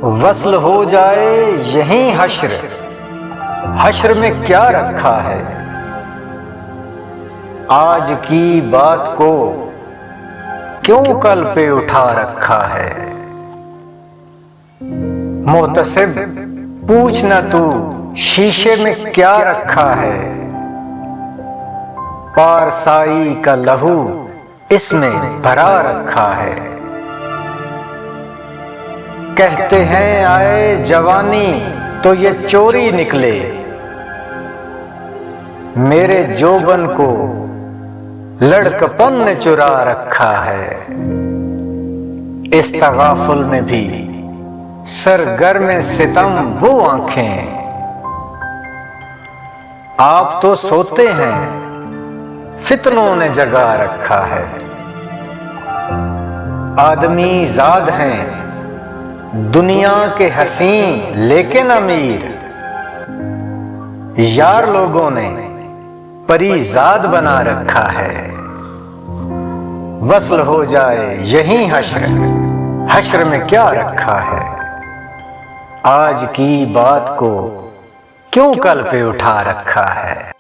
वस्ल हो जाए यहीं हश्र, हश्र में क्या रखा है। आज की बात को क्यों कल पे उठा रखा है। मोहतसिब पूछ न तू शीशे में क्या रखा है। पारसाई का लहू इसमें भरा रखा है। कहते हैं आए जवानी तो ये चोरी निकले। मेरे जोबन को लड़कपन ने चुरा रखा है। इस तगाफुल में भी सरगर्म सितम वो आंखें। आप तो सोते हैं फितनों ने जगा रखा है। आदमी जाद हैं दुनिया के हसीन लेकिन अमीर। यार लोगों ने परीजाद बना रखा है। वस्ल हो जाए यहीं हश्र, हश्र में क्या रखा है। आज की बात को क्यों कल पे उठा रखा है।